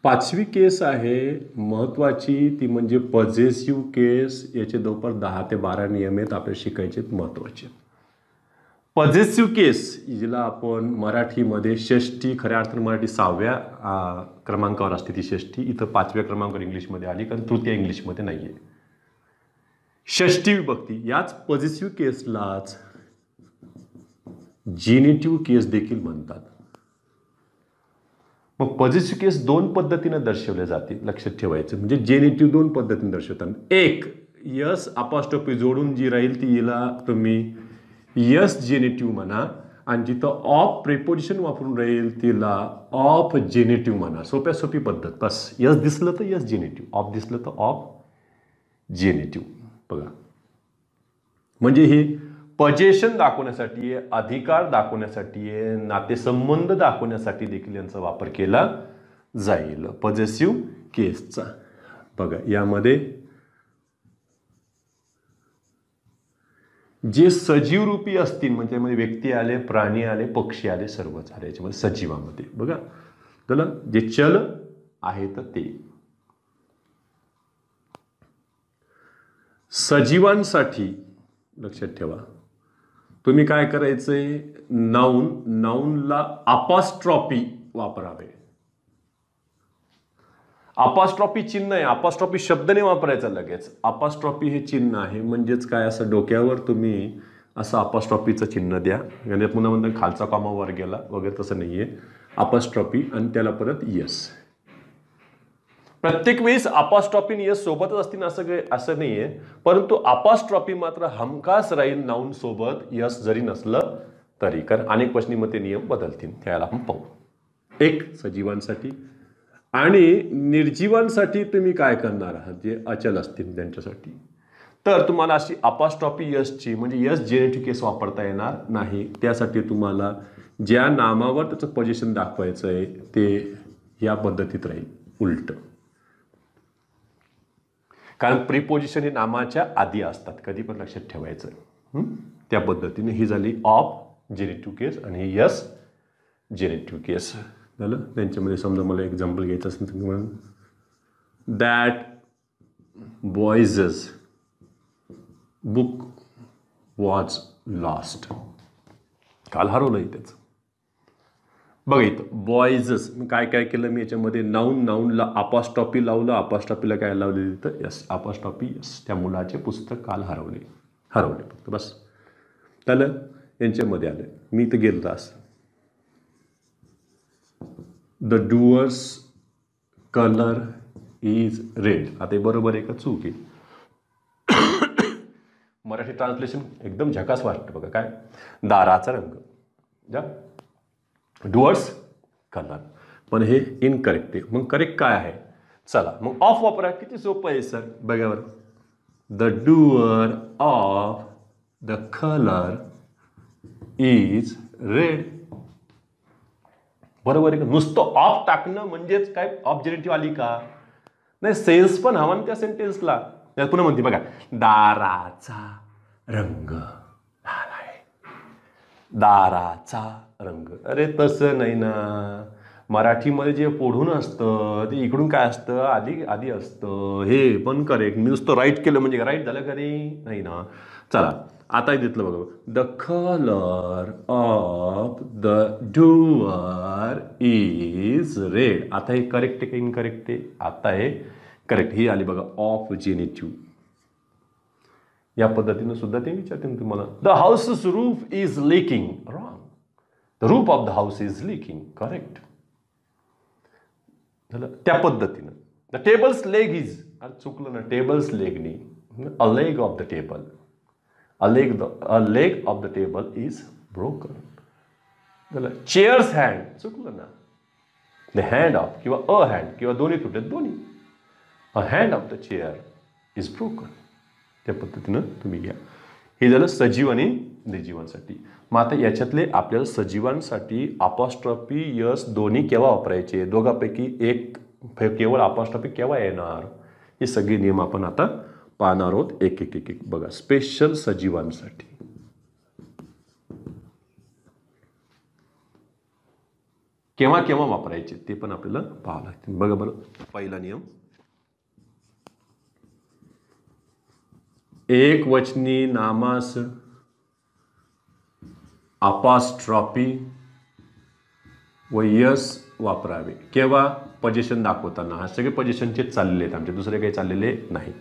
पाचवी केस आहे महत्त्वाची, ती म्हणजे पॉझेसिव्ह केस. याचे जवळपास 10 ते 12 नियम आहेत आपल्याला शिकायचे, महत्त्वाचे. पॉझेसिव्ह केस जिला आपण मराठीमध्ये षष्ठी, खऱ्या अर्थानं मराठी 6व्या क्रमांकावर असते ती षष्ठी. इथं 5व्या क्रमांकावर इंग्लिशमध्ये आली, कारण तृतीय इंग्लिशमध्ये नाही आहे. षष्ठी विभक्ती. याच पॉझेसिव्ह केसलाच जेनिटिव्ह केस देखील म्हणतात. मग पॉझेसिव्ह केस दोन पद्धतीने दर्शवले जाते, लक्षात ठेवायचं. म्हणजे जेनिटिव्ह दोन पद्धतीने दर्शवतात. एक, यस अपॉस्ट्रोफी जोडून जी राहील ती हिला तुम्ही यस जेनेटिव्ह म्हणा, आणि जिथं ऑफ प्रेपोजिशन वापरून राहील तिला ऑफ जेनेटिव्ह म्हणा. सोप्या सोपी पद्धत. बस, यस दिसलं तर यस जेनेटिव्ह, ऑफ दिसलं तर ऑफ जेनेटिव्ह. बघा, म्हणजे हे पजेशन दाखवण्यासाठी आहे, अधिकार दाखवण्यासाठी आहे, नातेसंबंध दाखवण्यासाठी देखील यांचा वापर केला जाईल पॉझेसिव्ह केसचा. बघा, यामध्ये जे सजीव रूपी असतील, म्हणजे त्यामध्ये व्यक्ती आले, प्राणी आले, पक्षी आले, सर्वच आले याच्यामध्ये सजीवामध्ये. बघा, झालं. जे चल आहेत ते. सजीवांसाठी लक्षात ठेवा, तुम्ही काय करायचंय, नाऊनला अपोस्ट्रॉफी वापरावे. अपोस्ट्रॉफी चिन्ह आहे, अपोस्ट्रॉफी शब्द नाही वापरायचा लगेच. अपोस्ट्रॉफी हे चिन्ह आहे, म्हणजेच काय, असं डोक्यावर तुम्ही असं अपोस्ट्रॉफीचं चिन्ह द्या, म्हणजे पुन्हा म्हणता खालचा कॉमा वर गेला वगैरे, तसं नाहीये. अपोस्ट्रॉफी आणि त्याला परत यस. प्रत्येक वेळेस अपोस्ट्रॉफी यस सोबतच असतील असं नाहीये, परंतु अपोस्ट्रॉफी मात्र हमखास राहील नाऊन सोबत यस जरी नसलं तरी, कारण अनेक वचनीमध्ये नियम बदलतील, त्याला आपण पाहू. एक सजीवांसाठी. आणि निर्जीवांसाठी तुम्ही काय करणार आहात, जे अचल असतील त्यांच्यासाठी, तर तुम्हाला अशी अपोस्ट्रॉफी यसची म्हणजे यस जेनेटिव्ह केस वापरता येणार नाही. त्यासाठी तुम्हाला ज्या नामावर त्याचं पोझिशन दाखवायचं आहे ते या पद्धतीत राहील, उलट. कारण प्रिपोजिशन हे नामाच्या आधी असतात, कधी पण लक्षात ठेवायचं. त्या पद्धतीने ही झाली ऑफ जेनेटिव्ह केस आणि यस जेनेटिव्ह केस झालं. त्यांच्यामध्ये समजा मला एक्झाम्पल घ्यायचं असेल तर म्हणून दॅट बॉयजच बुक वॉज लॉस्ट. काल हरवलं त्याचं. बघा इथं बॉयजच काय काय केलं मी याच्यामध्ये, नाऊनला अपोस्ट्रॉफी लावलं, अपोस्ट्रॉफीला काय लावले तिथं यस, अपोस्ट्रॉफी यस. त्या मुलाचे पुस्तक काल हरवले फक्त बस. त्याला यांच्यामध्ये आलं, मी इथं गेलो असं, the doors colour is red. आता हे बरोबर आहे का चूक आहे? मराठी ट्रान्सलेशन एकदम झकास वाटतं बघा. काय, दाराचा रंग, डुअर्स कलर, पण हे इनकरेक्ट आहे. मग करेक्ट काय आहे? चला मग ऑफ वापरा, किती सोपं आहे सर. बघा बरं, the doer of the colour is red. बरोबर आहे का? नुसतं ऑफ टाकणं म्हणजेच काय, ऑफ जेनेटिव्ह आली का? नाही, सेन्स पण हवा ना त्या सेंटेन्सला. पुन्हा म्हणते बघा, दाराचा रंग लाल आहे, दाराचा रंग. अरे तसं नाही ना, मराठीमध्ये जे पुढून असतं ते इकडून काय असतं, आधी असतं. हे पण करेक्ट. मी नुसतं राईट केलं म्हणजे राईट झालं का नाही ना. चला आता घेतलं बघा, the colour of the doer is red. आता हे करेक्ट आहे का इनकरेक्ट आहे? आता हे करेक्ट. ही आली बघा ऑफ जेनेटिव्ह. या पद्धतीनं सुद्धा ते विचारते तुम्हाला. The house's roof is leaking. Wrong. The roof of the house is leaking. Correct झालं. त्या पद्धतीनं द टेबल्स लेग इज, चुकलं ना, टेबल्स लेग नाही, a leg of the table. A leg of the table is broken. Chair's hand, चुकलं ना. The hand of किंवा a hand किंवा दोन्ही तुटत, दोन्ही. A hand of the chair is broken. त्या पद्धतीनं तुम्ही घ्या. हे झालं सजीव आणि निर्जीवांसाठी. मग आता याच्यातले आपल्याला सजीवांसाठी अपोस्ट्रॉफी यस दोन्ही केव्हा वापरायचे, दोघांपैकी एक केवळ अपोस्ट्रॉफी केव्हा येणार, हे सगळे नियम आपण आता पाहणार आहोत एक एक एक एक. बघा, स्पेशल सजीवांसाठी केव्हा केव्हा वापरायचे ते पण आपल्याला पाहावं लागते. बघा बरं, पहिला नियम, एक वचनी नामास अपोस्ट्रॉफी व यस वापरावे. केव्हा? पोझिशन दाखवताना. हा सगळे पोझिशनचे चाललेले आहेत आमचे, दुसरे काही चाललेले नाहीत.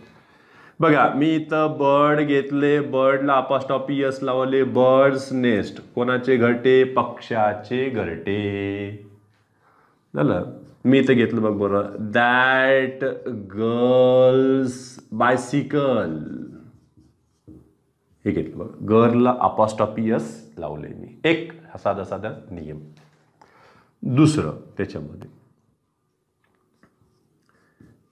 बघा, मी इथं बर्ड घेतले, बर्डला अपोस्ट्रॉफी यस लावले, बर्ड्स नेस्ट. कोणाचे घरटे? पक्षाचे घरटे झालं. मी इथं घेतलं बघ बरं, दॅट गर्ल्स बायसिकल. हे घेतलं बघ, गर्लला अपोस्ट्रॉफी यस लावले मी. एक साधा नियम. दुसरं त्याच्यामध्ये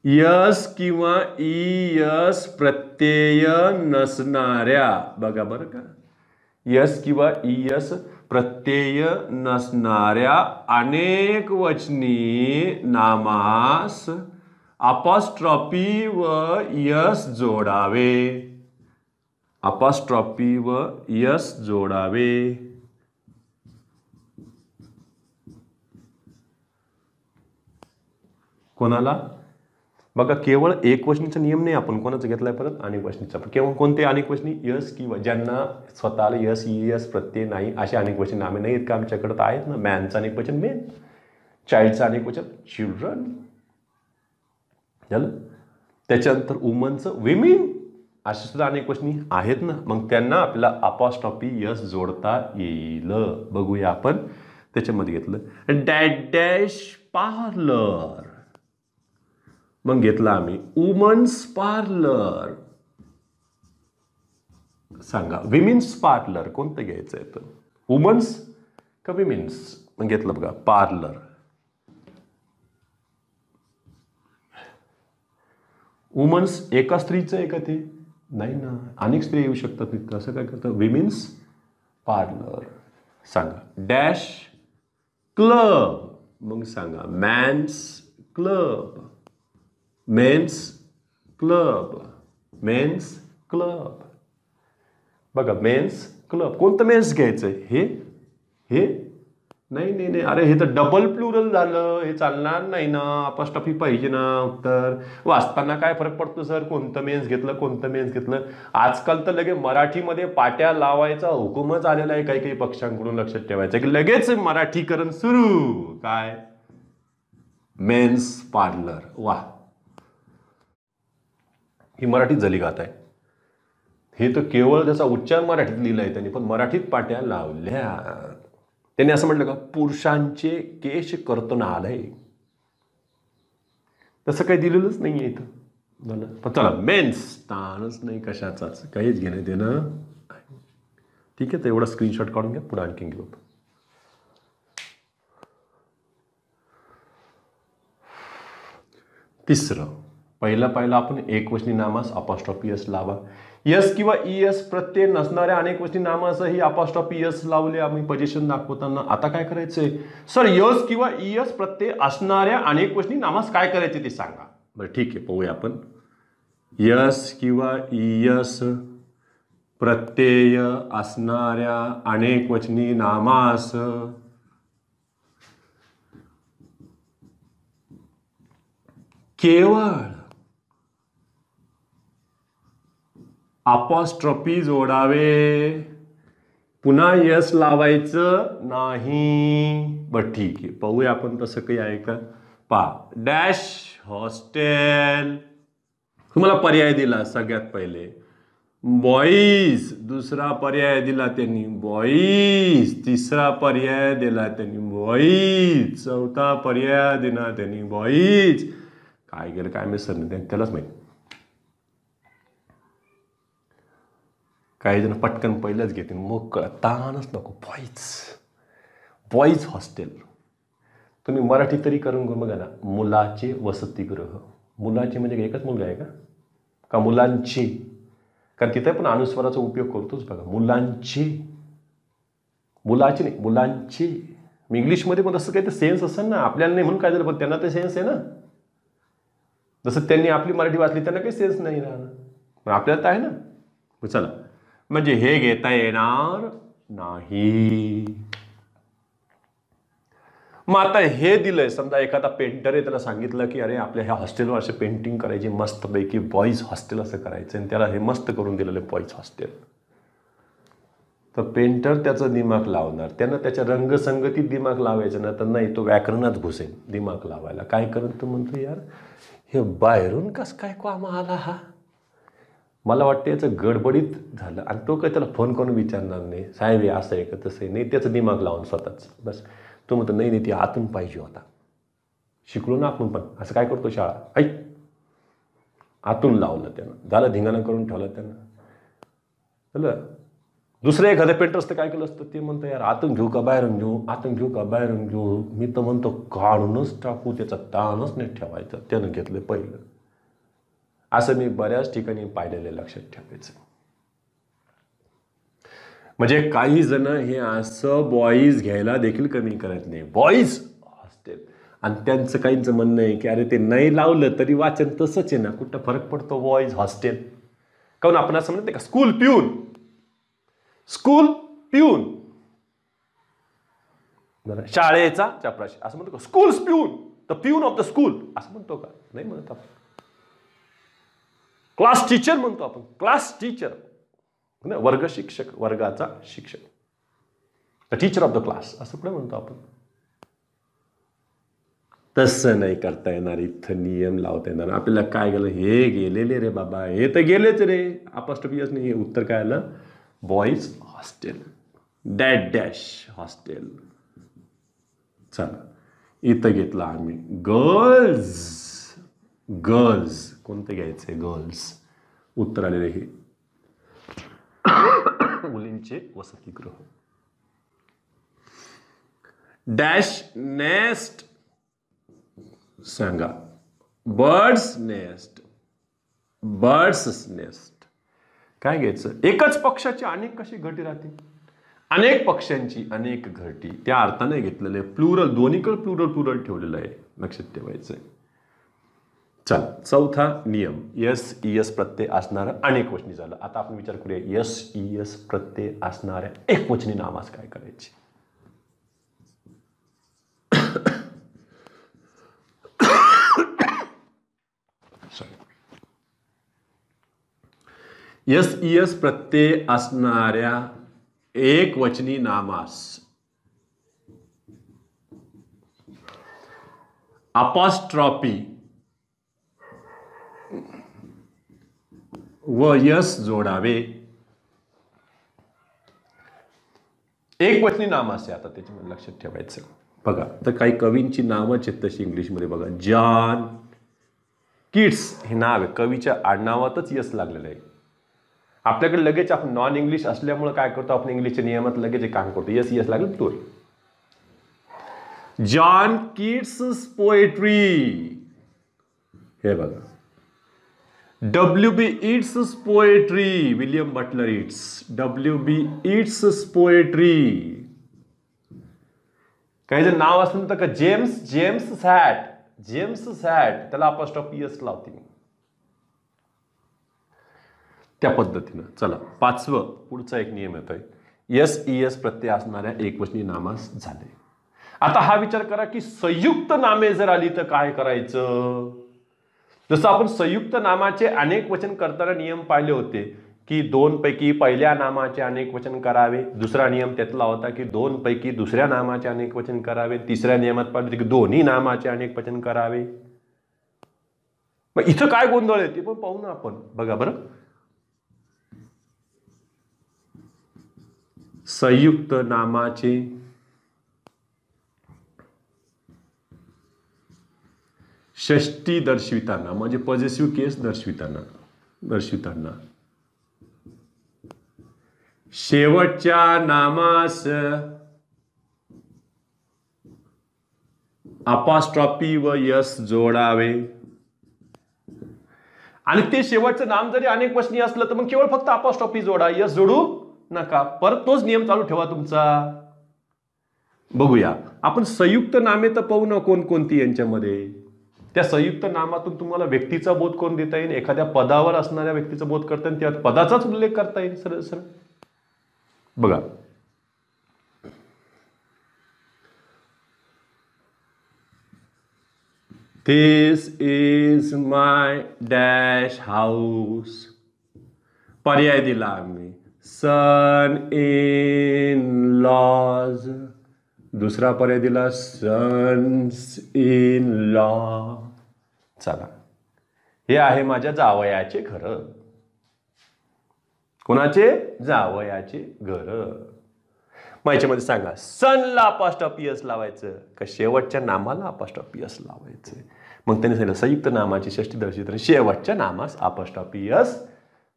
यस किंवा यस प्रत्यय नसणाऱ्या. बघा बरं का, यस किंवा यस प्रत्यय नसणाऱ्या अनेक वचनी नामास अपोस्ट्रॉफी व यस जोडावे. अपोस्ट्रॉफी व यस जोडावे. कोणाला? बघा, केवळ एकवचनीचा नियम नाही आपण कोणाचा घेतलाय परत, अनेकवचनीचा. केवळ कोणते अनेकवचनी? यस किंवा, ज्यांना स्वतःला यस यस प्रत्यय नाही असे अनेकवचनी नामे नाही आहेत का आमच्याकडे? तर आहेत ना. मॅनचं अनेकवचन मेन, चाइल्डचं अनेकवचन चिल्ड्रन झालं. त्याच्यानंतर वुमनचं विमेन, असे सुद्धा अनेकवचनी आहेत ना. मग त्यांना आपल्याला अपॉस्ट्रॉफी यस जोडता येईल. बघूया आपण. त्याच्यामध्ये घेतलं डॅड डॅश पार्लर, मग घेतला आम्ही वुमन्स पार्लर. सांगा विमेन्स पार्लर कोणतं घ्यायचं आहे? तर वुमन्स का विमेन्स? मग घेतलं बघा पार्लर. वुमन्स एका स्त्रीचं आहे का ते? नाही ना, अनेक स्त्री येऊ शकतात तिथं. असं काय करतं? Women's parlour. सांगा डॅश क्लब, मग सांगा man's club, men's club, men's club. बघा मेन्स क्लब, कोणतं मेन्स घ्यायचंय? हे नाही नाही नाही, अरे हे तर डबल प्लुरल झालं, हे चालणार नाही ना. अपॉस्ट्रॉफी पाहिजे ना. उत्तर वाचताना काय फरक पडतो सर? कोणतं मेन्स घेतलं, कोणतं मेन्स घेतलं? आजकाल तर लगेच मराठीमध्ये पाट्या लावायचा हुकूमच आलेला आहे काही काही पक्षांकडून. लक्षात ठेवायचं की लगेच मराठीकरण सुरू. काय? Men's parlour. वा, ही मराठीत झाली गात आहे. हे तर केवळ त्याचा उच्चार मराठीत लिहिलाय त्यांनी, पण मराठीत पाट्या लावल्या. त्यांनी असं म्हटलं का पुरुषांचे केश कर्तनालय, तसं काही दिलेलंच नाहीये इथं. पण चला मेन्स ताणच नाही कशाचाच, काहीच घेणं देणं. ठीक आहे, तर एवढा स्क्रीनशॉट काढून घ्या, पुढे आणखी घेऊ. तिसरं, पहिला आपण एकवचनी नामास अपॉस्ट्रॉफी यस लावा. यस किंवा ईएस प्रत्यय नसणाऱ्या अनेकवचनी नामासही अपॉस्ट्रॉफी यस लावले आम्ही पोझिशन दाखवताना. आता काय करायचंय सर? यस किंवा ईएस प्रत्यय असणाऱ्या अनेकवचनी नामास काय करायचे ते सांगा. बरं ठीक आहे, पाहूया आपण. यस किंवा ईएस प्रत्यय असणाऱ्या अनेकवचनी नामास केवळ अपॉस्ट्रॉफी जोडावे, पुन्हा यस लावायचं नाही. बरं ठीक आहे, पाहूया आपण तसं काही आहे का. डॅश हॉस्टेल, तुम्हाला पर्याय दिला सगळ्यात पहिले बॉईज, दुसरा पर्याय दिला त्यांनी बॉईज, तिसरा पर्याय दिला त्यांनी बॉईज, चौथा पर्याय दिला त्यांनी बॉईज. काय केलं काय मी सर त्यालाच माहिती. काही जण पटकन पहिलंच घेते, मोकळं ताणच नको. Boys hostel. तुम्ही मराठी तरी करून बघा ना, मुलाचे वसतिगृह. मुलाचे म्हणजे एकच मुलगा आहे का मुलांचे? कारण तिथे पण अनुस्वाराचा उपयोग करतोच बघा. मुलांचे, मुलाचे नाही मुलांचे. इंग्लिशमध्ये पण तसं काही तर सेन्स असेल ना. आपल्याला नाही म्हणून काय झालं, पण त्यांना ते सेन्स आहे ना. जसं त्यांनी आपली मराठी वाचली, त्यांना काही सेन्स नाही राहणार, पण आपल्याला तर आहे ना. चला, म्हणजे हे घेता येणार नाही. मग आता हे दिलंय, समजा एखादा पेंटर आहे, त्याला सांगितलं की अरे आपल्या ह्या हॉस्टेलवर असे पेंटिंग करायची मस्तपैकी, बॉईज हॉस्टेल असं करायचं, आणि त्याला हे मस्त करून दिलेलं आहे बॉईज हॉस्टेल. तर पेंटर त्याचं दिमाग लावणार, त्यानं त्याच्या रंगसंगतीत दिमाग लावायचं ना, तर नाही तो व्याकरणात घुसेल दिमाग लावायला. काय करत तो म्हणतो, यार हे बाहेरून कसं काय काम आला हा. मला वाटतं याचं गडबडीत झालं, आणि तो काही त्याला फोन करून विचारणार नाही, साहेब हे असं आहे का तसं आहे, नाही त्याचं दिमाग लावून स्वतःच बस. तो म्हणतो नाही ती आतून पाहिजे होता. शिकलो ना आपण पण, असं काय करतो शाळा, ऐक आतून लावलं त्यानं, झालं धिंगाणा करून ठेवलं त्यानं. चलं दुसरं एखादं पेंटर असतं काय केलं असतं, ते म्हणतं यार आतून घेऊ का बाहेरून घेऊ, आतून घेऊ का बाहेरून घेऊ. मी तर म्हणतो काढूनच टाकू, त्याचा ताणच नाही ठेवायचा. त्यानं घेतलं पहिलं. असं मी बऱ्याच ठिकाणी पाहिलेलं, लक्षात ठेवायचं. म्हणजे काही जण हे असं बॉईज घ्यायला देखील कमी करत नाही, बॉईज हॉस्टेल. आणि त्यांचं काहींचं म्हणणं आहे की अरे ते नाही लावलं तरी वाचन तसंच आहे ना, कुठं फरक पडतो बॉईज हॉस्टेल. काऊन आपण असं म्हणत नाही का स्कूल पिऊन, स्कूल पिऊन, शाळेचा चपराशी असं म्हणतो का स्कूल्स पिऊन. The peon of the school असं म्हणतो का? नाही म्हणत आपण. क्लास टीचर म्हणतो आपण, क्लास टीचर, वर्ग शिक्षक, वर्गाचा शिक्षक, the teacher of the class असं कुठे म्हणतो आपण? तसं नाही करता येणार, इथं नियम लावता येणार. आपल्याला काय गेलं, हे गेलेले रे बाबा, हे तर गेलेच रे, अपॉस्ट्रोफी एस नाही. हे उत्तर काय आलं? Boys hostel, dash dash hostel. चला इथं घेतलं आम्ही गर्ल्स, गर्ल्स कोणतं घ्यायचंय? गर्ल्स. उत्तर आलेले हे मुलींचे वसतिगृह. डॅश नेस्ट सांगा. Birds nest, birds nest. काय घ्यायचं? एकच पक्षाची अनेक कशी घरटी राहते? अनेक पक्ष्यांची अनेक घरटी, त्या अर्थाने घेतलेलं आहे. प्लुरल, दोन्हीकडे प्लुरल प्लुरल ठेवलेलं आहे, लक्षात ठेवायचं आहे. चला चौथा नियम, यस इयस प्रत्यय असणारा अनेक वचनी झालं. आता आपण विचार करूया, यस इयस प्रत्यय असणाऱ्या एक वचनी नामास काय करायचे? यस इयस प्रत्यय असणाऱ्या एक वचनी नामास अपॉस्ट्रॉफी व यस जोडावे. एक वचनी नामास आहे. आता त्याच्यामध्ये लक्षात ठेवायचं बघा, तर काही कवींची नावच आहेत तशी इंग्लिशमध्ये बघा. जॉन किट्स हे नाव आहे, कवीच्या आडनावातच यस लागलेलं आहे. आपल्याकडे लगेच आपण नॉन इंग्लिश असल्यामुळे काय करतो, आपण इंग्लिशच्या नियमात लगेच काम करतो. यस यस लागलं प्लुरल. जॉन किट्स पोएट्री, हे बघा. W.B. Yeats poetry, William Butler Yeats. W.B. Yeats poetry. काही जर नाव असलं तर का James, James sat, James sat, त्याला अपॉस्ट्रॉफी एस लावते मी त्या पद्धतीनं. चला पाचवं, पुढचा एक नियम येतोय, यस इयस प्रत्यय असणाऱ्या एकवचनी नामास झाले. आता हा विचार करा की संयुक्त नामे जर आली तर काय करायचं? जसं आपण संयुक्त नामाचे अनेक वचन करताना नियम पाहिले होते की दोन पैकी पहिल्या नामाचे अनेक वचन करावे. दुसरा नियम त्यातला होता की दोन पैकी दुसऱ्या नामाचे अनेक वचन करावे. तिसऱ्या नियमात पाहिले की दोन्ही नामाचे अनेक वचन करावे. मग इथं काय गोंधळ आहे ते पण पाहू ना आपण. बघा बरं, संयुक्त नामाचे षष्टी दर्शविताना म्हणजे पॉझिटिव्ह केस दर्शविताना शेवटच्या नामास अपॉस्ट्रॉफी व यस जोडावे. आणि ते शेवटचं नाम जरी अनेक वचनी असलं तर मग केवळ फक्त अपॉस्ट्रॉफी जोडा, यस जोडू नका. परत तोच नियम चालू ठेवा तुमचा. बघूया आपण संयुक्त नामे तर पाहू ना कोणकोणती यांच्यामध्ये. त्या संयुक्त नामातून तुम्हाला व्यक्तीचा बोध कोण देता येईल? एखाद्या पदावर असणाऱ्या व्यक्तीचा बोध करता येईल, त्या पदाचाच उल्लेख करता येईल सरळ सरळ. बघा दिस इज माय डॅश हाऊस. पर्याय दिला आम्ही सन इन लॉज. दुसरा पर्याय दिला सन्स इन लॉ. चला हे आहे माझ्या जावयाचे घर. कोणाचे? जावयाचे घर. मग याच्यामध्ये सांगा सनला अपॉस्ट्रॉफी एस लावायचं का शेवटच्या नामाला अपॉस्ट्रॉफी एस लावायचं? मग त्यांनी सांगितलं संयुक्त नामाची षष्टी दर्शविताना शेवटच्या नामास अपॉस्ट्रॉफी एस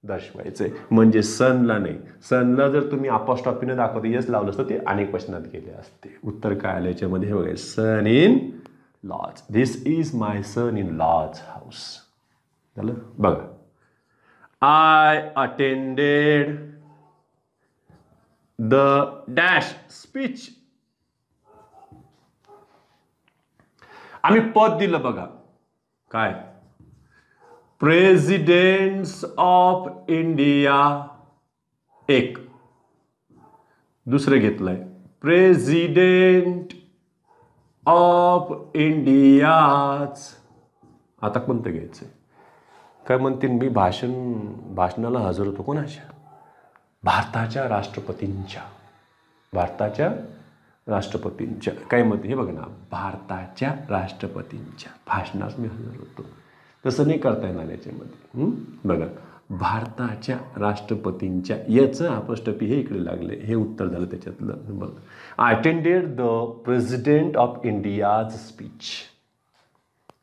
दर्शवायचंय. म्हणजे सनला नाही, सनला जर तुम्ही अपॉस्ट्रॉफीने दाखवते यस लावलं असतं ते अनेक वचनात गेले असते. उत्तर काय आलं याच्यामध्ये? हे बघा son in laws. This is my son in laws house. झालं बघा. I attended the dash speech. आम्ही पद दिलं बघा काय? Presidents of India. एक दुसरं घेतलंय प्रेसिडेंट ऑफ इंडियाज. आता कोणतं घ्यायचं? काय म्हणतील, मी भाषणाला हजर होतो कोणाच्या? भारताच्या राष्ट्रपतींच्या. भारताच्या राष्ट्रपतींच्या काय म्हणते हे बघा ना, भारताच्या राष्ट्रपतींच्या भाषणास मी हजर होतो. तसं नाही करता येणार याच्यामध्ये. बघा, भारताच्या राष्ट्रपतींच्या याचं अपॉस्ट्रोफी हे इकडे लागले, हे उत्तर झालं त्याच्यातलं. बघ, I attended the president of India's speech.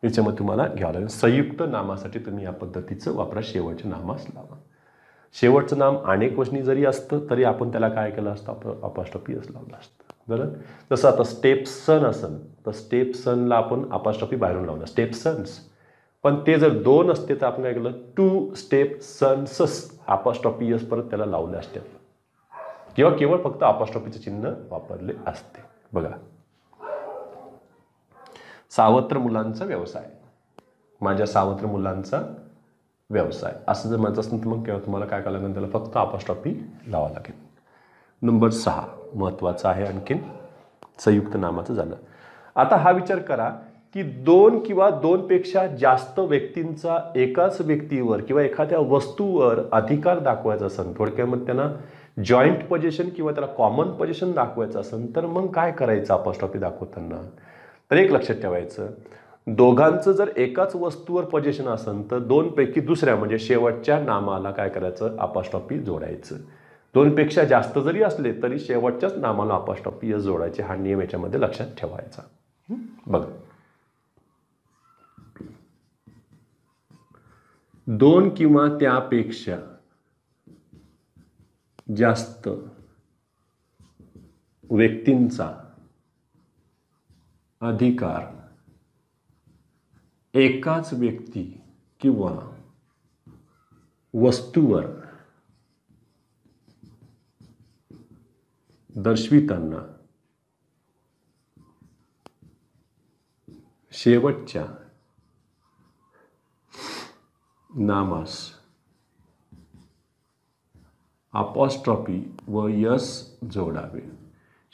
याच्यामध्ये तुम्हाला घ्यावं लागेल. संयुक्त नामासाठी तुम्ही या पद्धतीचं वापरा. शेवटच्या नामास लावा. शेवटचं नाम अनेक वचनी जरी असतं तरी आपण त्याला काय केलं असतं? अपॉस्ट्रोफी असं लावलं असतं. बरं, जसं आता स्टेपसन असन तर स्टेपसनला आपण अपॉस्ट्रोफी बाहेरून लावलं, स्टेपसन्स. पण ते जर दोन असते तर आपण काय केलं? टू स्टेपसन्स अपॉस्ट्रोफी एस परत त्याला लावले असते, किंवा केवळ फक्त अपॉस्ट्रोफीचं चिन्ह वापरले असते. बघा, सावत्र मुलांचा व्यवसाय. माझ्या सावत्र मुलांचा व्यवसाय असं जर म्हणायचं असेल तर मग केव्हा तुम्हाला काय करावं लागेल? त्याला फक्त अपॉस्ट्रोफी लावावं लागेल. नंबर 6 महत्त्वाचं आहे आणखीन, संयुक्त नामाचं झालं. आता हा विचार करा की दोन किंवा दोनपेक्षा जास्त व्यक्तींचा एकाच व्यक्तीवर किंवा एखाद्या वस्तूवर अधिकार दाखवायचा असेल, थोडक्यामध्ये त्यांना जॉईंट पोझिशन किंवा त्याला कॉमन पोझिशन दाखवायचं असेल तर मग काय करायचं अपॉस्ट्रोफी दाखवताना? तर एक लक्षात ठेवायचं, दोघांचं जर एकाच वस्तूवर पोझिशन असेल तर दोनपैकी दुसऱ्या म्हणजे शेवटच्या नामाला काय करायचं? अपॉस्ट्रोफी जोडायचं. दोनपेक्षा जास्त जरी असले तरी शेवटच्याच नामाला अपॉस्ट्रोफी एस जोडायचे. हा नियम याच्यामध्ये लक्षात ठेवायचा. बघा, दोन किंवा त्यापेक्षा जास्त व्यक्तींचा अधिकार एकाच व्यक्ती किंवा वस्तूवर दर्शविताना शेवटच्या नामास अपॉस्ट्रोफी व यस जोडावे.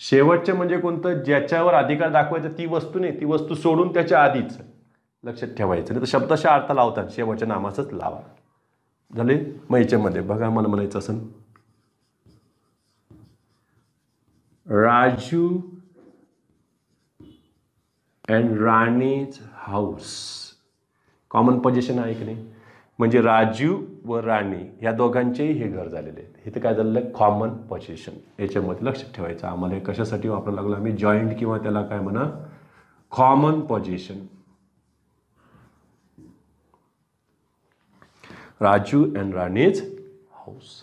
शेवटचे म्हणजे कोणतं? ज्याच्यावर अधिकार दाखवायचा ती वस्तू नाही, ती वस्तू सोडून त्याच्या आधीच. लक्षात ठेवायचं. नाही तर शब्दशः अर्थ लावतात शेवटच्या नामाचंच लावा. झाले? मग याच्यामध्ये बघा, मला म्हणायचं असं, Raju and Rani's house. Common position आहे की नाही? म्हणजे राजू व राणी या दोघांचेही हे घर झालेले आहेत. हे तर काय झालेलं आहे? Common position. याच्यामध्ये लक्षात ठेवायचं. आम्हाला हे कशासाठी वापरायला लागलं? आम्ही जॉईंट किंवा त्याला काय म्हणा, common position. Raju and Rani's house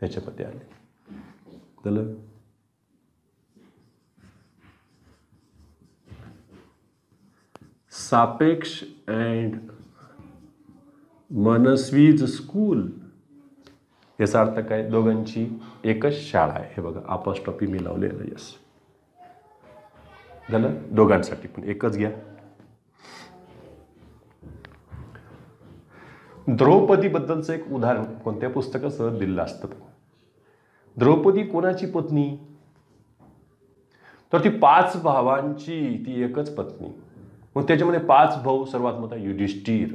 त्याच्यामध्ये आले. झालं? सापेक्ष अँड मनस्वीज स्कूल. याचा अर्थ काय? दोघांची एकच शाळा आहे. हे बघा, अपॉस्ट्रोफी मी लावलेलं. यस, झालं? दोघांसाठी पण एकच घ्या. द्रौपदी बद्दलचं एक उदाहरण कोणत्या पुस्तकात सहज दिलेलं असतं. द्रौपदी कोणाची पत्नी? तर ती 5 भावांची ती एकच पत्नी. मग त्याच्यामध्ये 5 भाऊ, सर्वात मोठा युधिष्ठिर,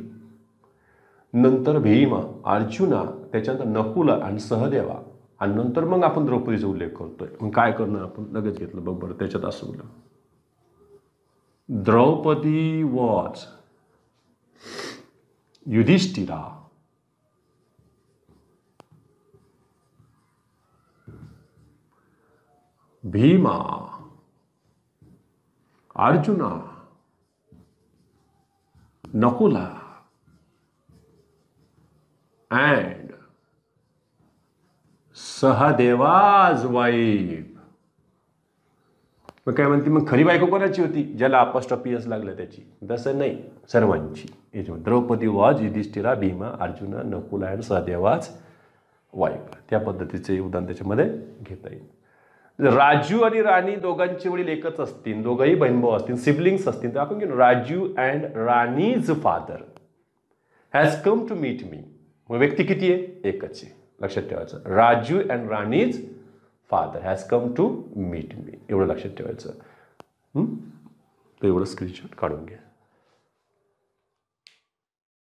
नंतर भीमा, अर्जुना, त्याच्यानंतर नकुला आणि सहदेवा, आणि नंतर मग आपण द्रौपदीचा उल्लेख करतोय. मग काय करणार आपण? लगेच घेतलं बघ बरं, त्याच्यात असं बोललं, Draupadi was Yudhishthira Bhima Arjuna Nakula and Sahadeva's wife. मग काय म्हणते? मग खरी बायको कोणाची होती? ज्याला अपॉस्ट्रोफी एस लागलं त्याची. तसं नाही, सर्वांची. याच्यामध्ये Draupadi was Yudhishthira Bhima Arjuna Nakula and Sahadeva's wife. त्या पद्धतीचे उदाहरण त्याच्यामध्ये घेता येईल. राजू आणि राणी दोघांचे वडील एकच असतील, दोघंही बहीणभाऊ असतील, सिबलिंग्स असतील, तर आपण घेऊ Raju and Rani's father has come to meet me. मग व्यक्ती किती आहे? एकच आहे. लक्षात ठेवायचं. Raju and Rani's father has come to meet me, एवढं लक्षात ठेवायचं. तर एवढं स्क्रीनशॉट काढून घ्या.